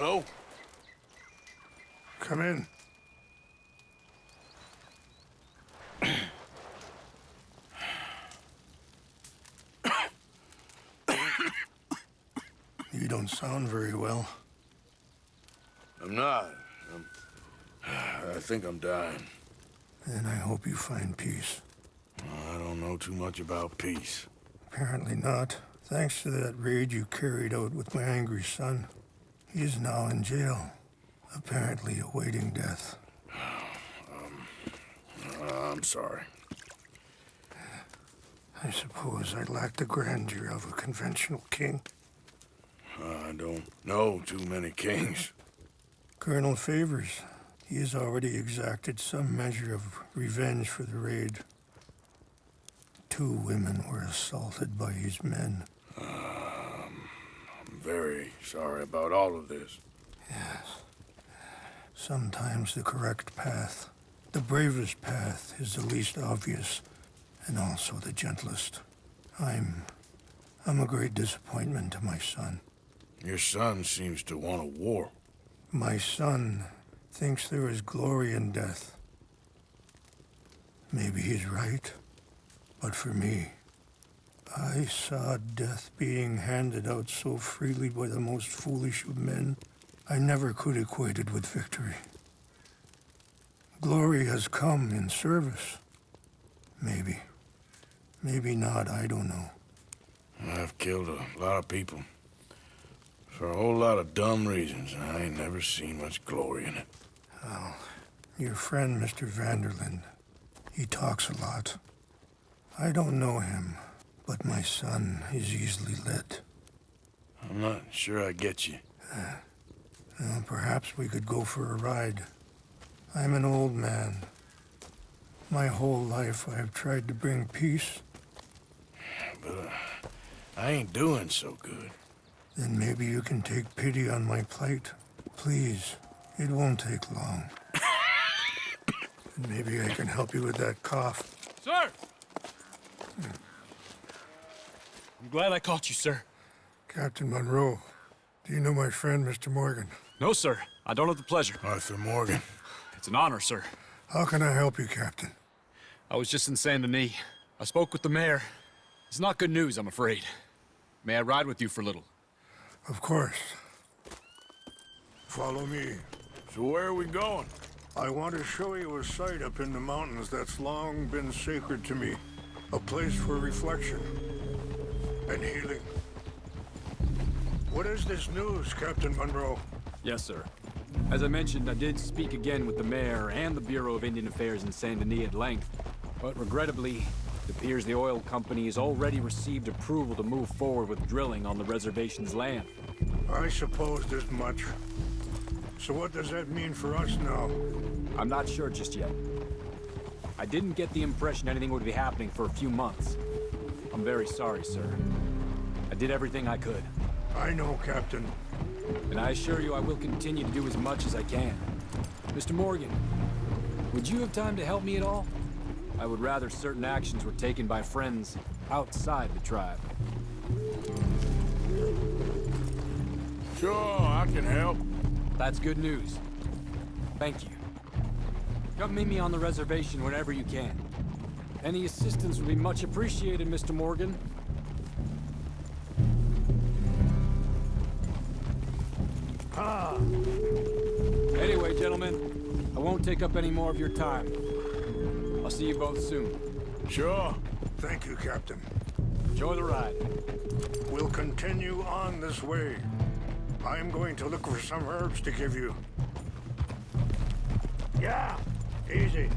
Hello? Come in. You don't sound very well. I'm not. I think I'm dying. Then I hope you find peace. I don't know too much about peace. Apparently not. Thanks to that raid you carried out with my angry son. He is now in jail, apparently awaiting death. I'm sorry. I suppose I lack the grandeur of a conventional king. I don't know too many kings. Colonel Favors, he has already exacted some measure of revenge for the raid. 2 women were assaulted by his men. I'm very sorry about all of this. Yes. Sometimes the correct path, the bravest path, is the least obvious, and also the gentlest. I'm a great disappointment to my son. Your son seems to want a war. My son thinks there is glory in death. Maybe he's right, but for me, I saw death being handed out so freely by the most foolish of men, I never could equate it with victory. Glory has come in service. Maybe. Maybe not, I don't know. I've killed a lot of people. For a whole lot of dumb reasons, and I ain't never seen much glory in it. Well, your friend, Mr. Vanderlyn, he talks a lot. I don't know him, but my son is easily led. I'm not sure I get you. Well, perhaps we could go for a ride. I'm an old man. My whole life I have tried to bring peace. But I ain't doing so good. Then maybe you can take pity on my plight. Please, it won't take long. And maybe I can help you with that cough. Sir! I'm glad I caught you, sir. Captain Monroe, do you know my friend, Mr. Morgan? No, sir. I don't have the pleasure. Arthur Morgan. It's an honor, sir. How can I help you, Captain? I was just in Saint Denis. I spoke with the mayor. It's not good news, I'm afraid. May I ride with you for a little? Of course. Follow me. So where are we going? I want to show you a site up in the mountains that's long been sacred to me. A place for reflection and healing. What is this news, Captain Monroe? Yes, sir. As I mentioned, I did speak again with the mayor and the Bureau of Indian Affairs in Saint Denis at length. But regrettably, it appears the oil company has already received approval to move forward with drilling on the reservation's land. I supposed as much. So what does that mean for us now? I'm not sure just yet. I didn't get the impression anything would be happening for a few months. I'm very sorry, sir. I did everything I could. I know, Captain. And I assure you I will continue to do as much as I can. Mr. Morgan, would you have time to help me at all? I would rather certain actions were taken by friends outside the tribe. Sure, I can help. That's good news. Thank you. Come meet me on the reservation whenever you can. Any assistance would be much appreciated, Mr. Morgan. Ah! Anyway, gentlemen, I won't take up any more of your time. I'll see you both soon. Sure. Thank you, Captain. Enjoy the ride. We'll continue on this way. I'm going to look for some herbs to give you. Yeah, easy.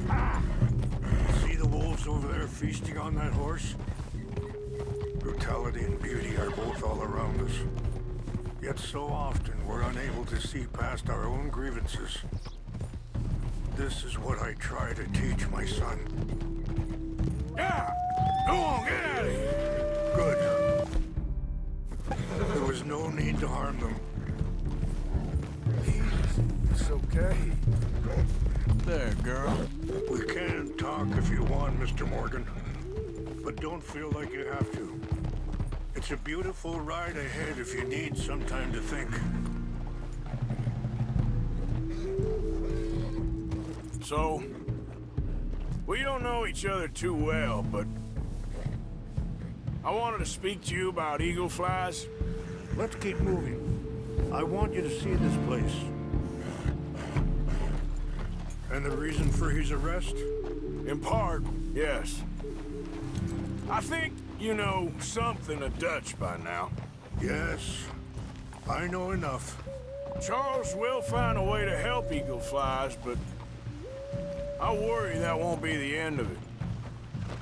Ah! See the wolves over there feasting on that horse? Brutality and beauty are both all around us. Yet so often we're unable to see past our own grievances. This is what I try to teach my son. Yeah! Go on, get out of here! Good. There was no need to harm them. It's okay. there, girl? We can talk if you want, Mr. Morgan. But don't feel like you have to. It's a beautiful ride ahead if you need some time to think. So, we don't know each other too well, but I wanted to speak to you about eagle flies. Let's keep moving. I want you to see this place. And the reason for his arrest? In part, yes. I think you know something of Dutch by now. Yes, I know enough. Charles will find a way to help eagle flies, but I worry that won't be the end of it.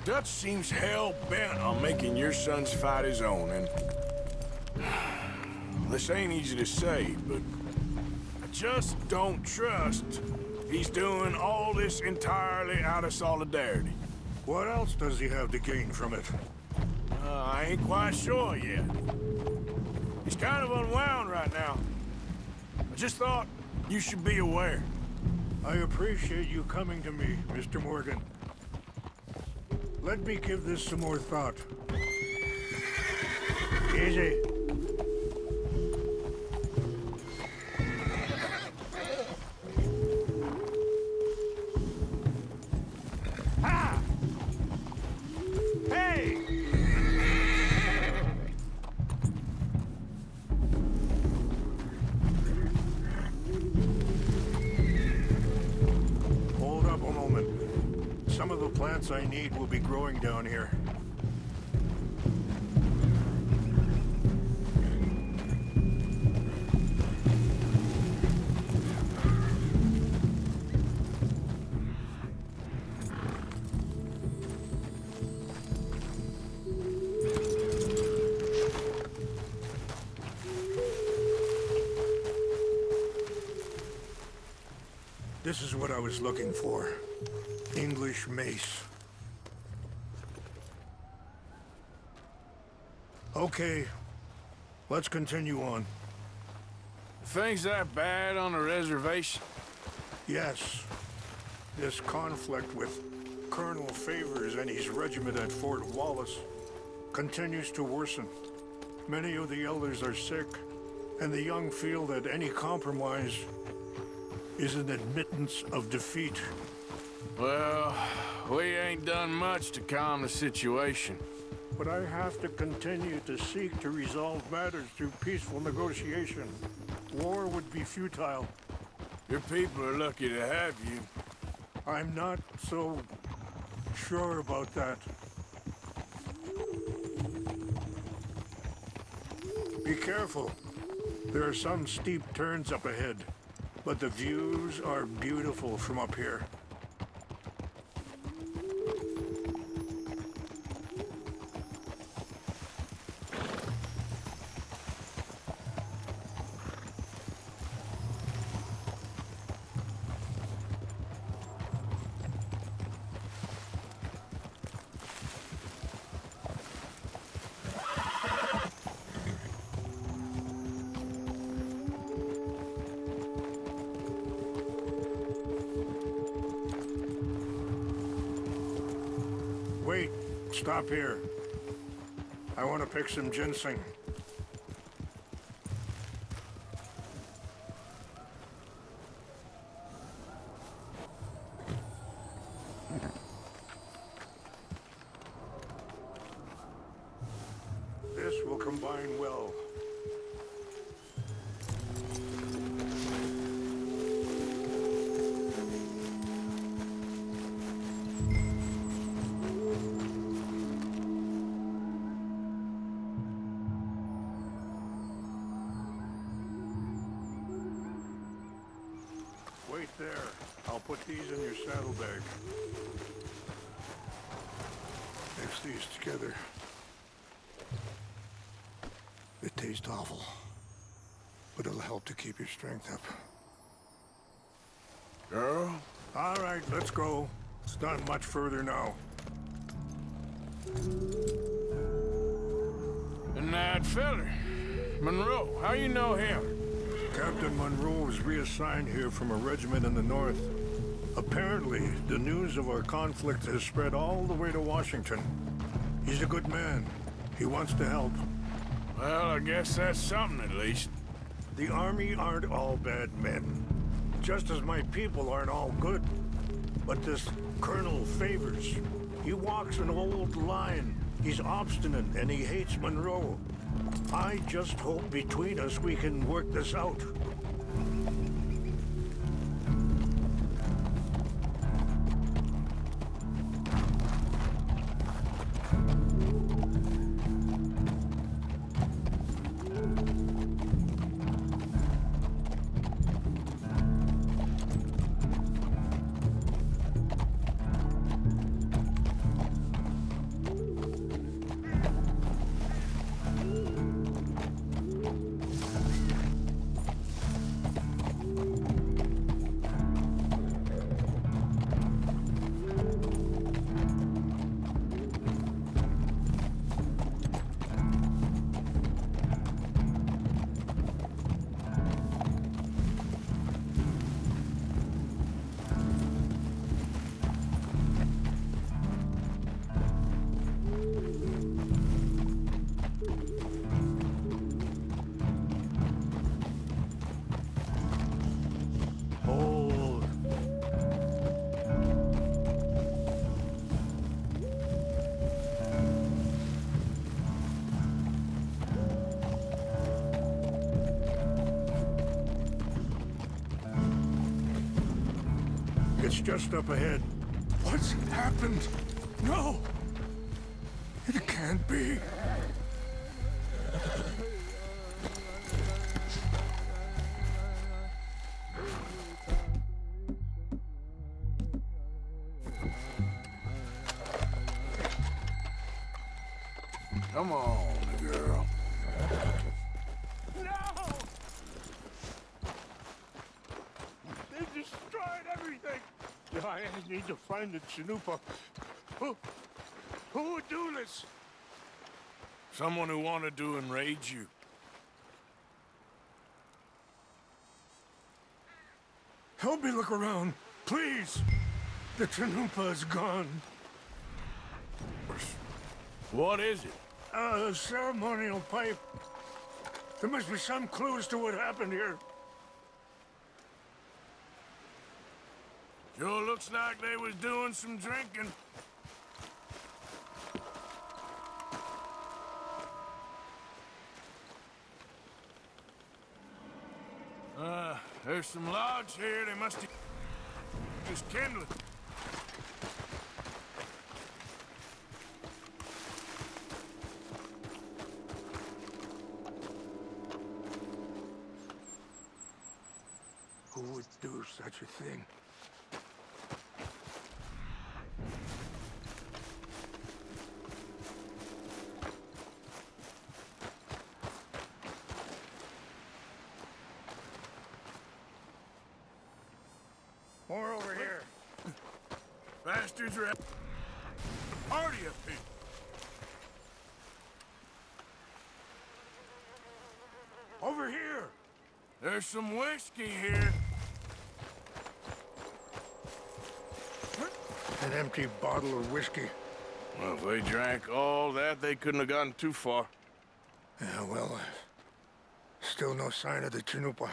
Dutch seems hell-bent on making your son's fight his own, and this ain't easy to say, but I just don't trust he's doing all this entirely out of solidarity. What else does he have to gain from it? I ain't quite sure yet. He's kind of unwound right now. I just thought you should be aware. I appreciate you coming to me, Mr. Morgan. Let me give this some more thought. Easy. Ha! Hey! Hold up a moment. Some of the plants I need will be growing down here. This is what I was looking for. English mace. Okay, let's continue on. Things that bad on the reservation? Yes, this conflict with Colonel Favors and his regiment at Fort Wallace continues to worsen. Many of the elders are sick, and the young feel that any compromise is an admittance of defeat. Well, we ain't done much to calm the situation. But I have to continue to seek to resolve matters through peaceful negotiation. War would be futile. Your people are lucky to have you. I'm not so sure about that. Be careful. There are some steep turns up ahead, but the views are beautiful from up here. Wait, stop here. I want to pick some ginseng. This will combine well. Wait there. I'll put these in your saddlebag. Mix these together. It tastes awful, but it'll help to keep your strength up. Girl? All right, let's go. It's not much further now. And that feller, Monroe, how you know him? Captain Monroe was reassigned here from a regiment in the north. Apparently, the news of our conflict has spread all the way to Washington. He's a good man. He wants to help. Well, I guess that's something at least. The army aren't all bad men. Just as my people aren't all good. But this Colonel Favors, he walks an old line. He's obstinate and he hates Monroe. I just hope between us we can work this out. It's just up ahead. What's happened? No! It can't be. Come on, girl. No! They destroyed everything! I need to find the Chanupa. Who would do this? Someone who wanted to enrage you. Help me look around, please! The Chanupa is gone. What is it? A ceremonial pipe. There must be some clues to what happened here. Sure looks like they was doing some drinking. There's some logs here. They must have just kindled. Who would do such a thing? More over here. Bastards are party up here. Over here! There's some whiskey here. An empty bottle of whiskey. Well, if they drank all that, they couldn't have gotten too far. Yeah, well, still no sign of the Chanupa.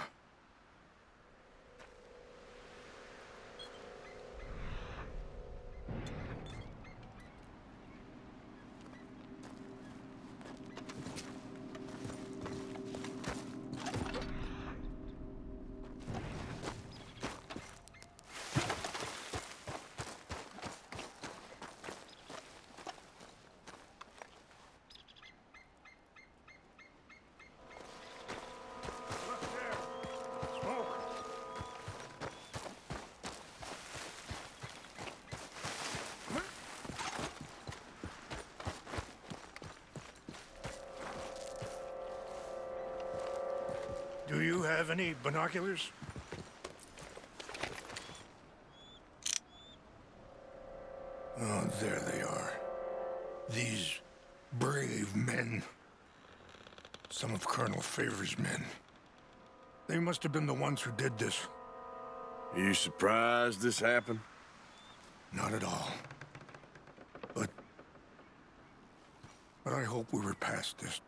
Do you have any binoculars? Oh, there they are. These brave men. Some of Colonel Favors' men. They must have been the ones who did this. You surprised this happened? Not at all. But I hope we were past this.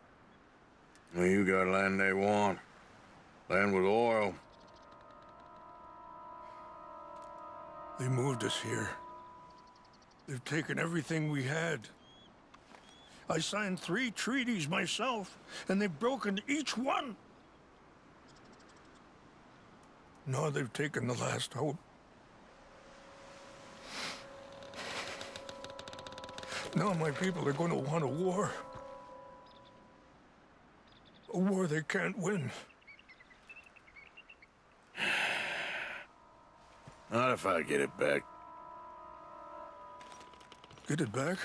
Well, you got land they want. Land with oil. They moved us here. They've taken everything we had. I signed 3 treaties myself, and they've broken each one. Now they've taken the last hope. Now my people are going to want a war. A war they can't win. Not if I get it back. Get it back?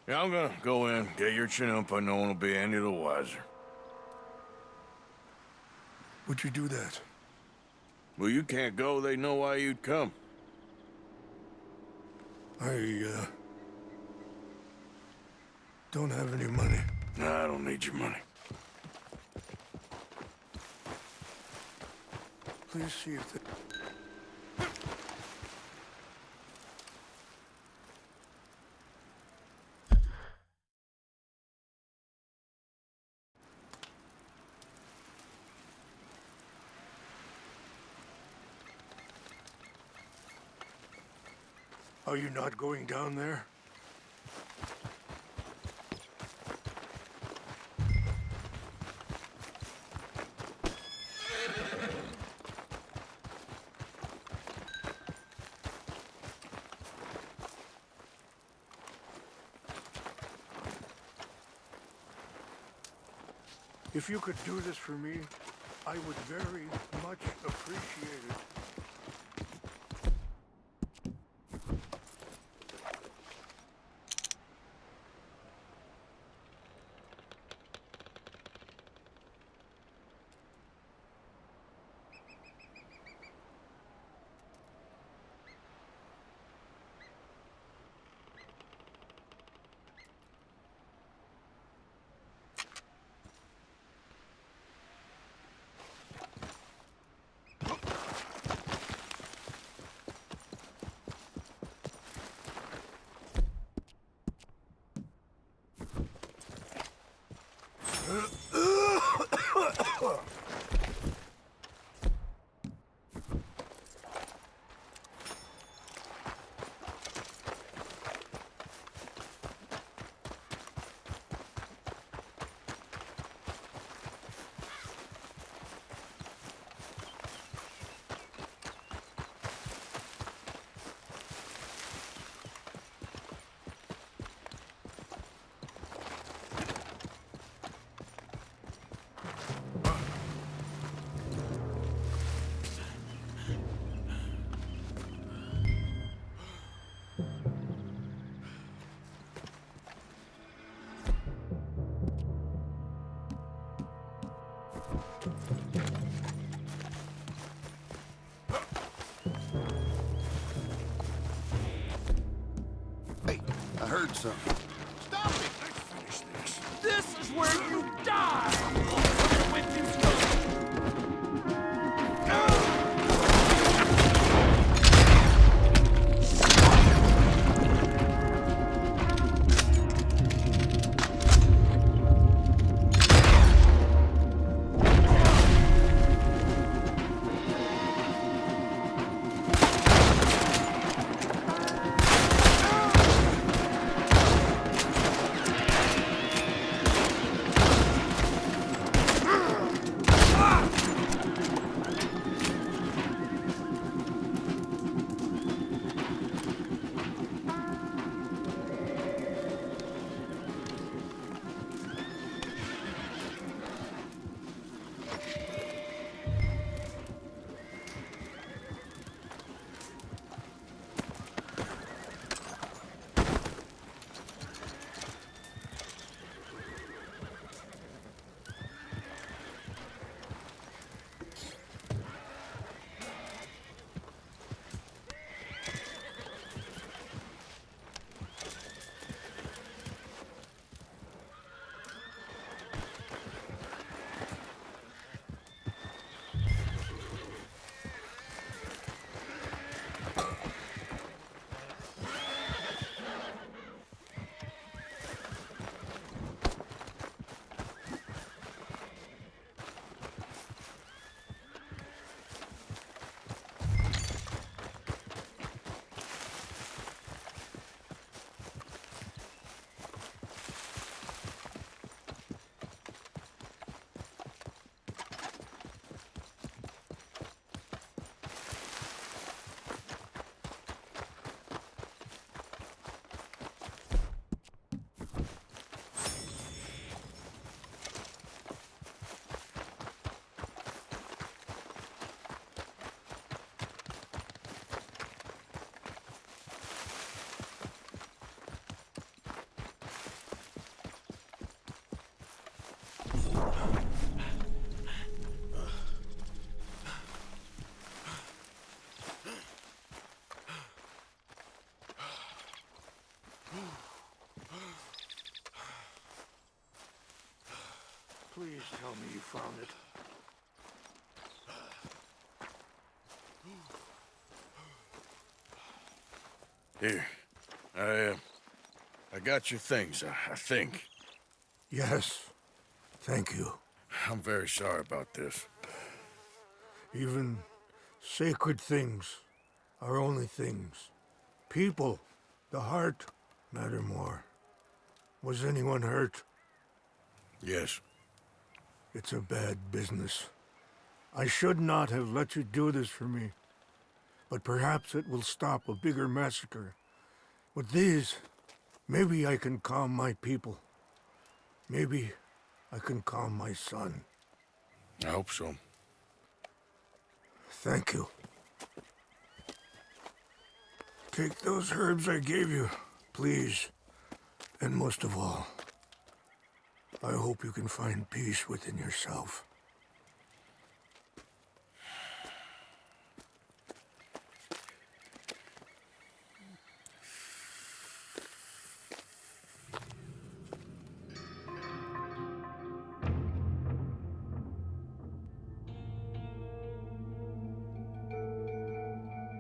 Yeah, I'm gonna go in, get your Chinook, but no one will be any the wiser. Would you do that? Well, you can't go, they know why you'd come. I don't have any money. Nah, I don't need your money. Please see if they... Are you not going down there? If you could do this for me, I would very much appreciate it. Hey, I heard something. Stop it! Let's finish this. This is where you die! When you go. tell me you found it. Here. I got your things, I think. Yes. Thank you. I'm very sorry about this. Even sacred things are only things. People, the heart, matter more. Was anyone hurt? Yes. It's a bad business. I should not have let you do this for me. But perhaps it will stop a bigger massacre. With these, maybe I can calm my people. Maybe I can calm my son. I hope so. Thank you. Take those herbs I gave you, please. And most of all, I hope you can find peace within yourself.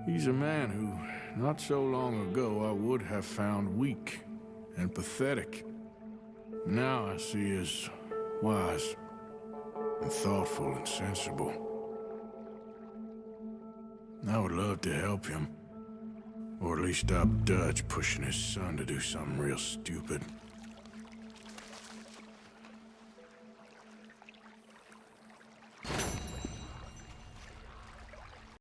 He's a man who, not so long ago, I would have found weak and pathetic. Now I see as wise and thoughtful and sensible. I would love to help him, or at least stop Dutch pushing his son to do something real stupid.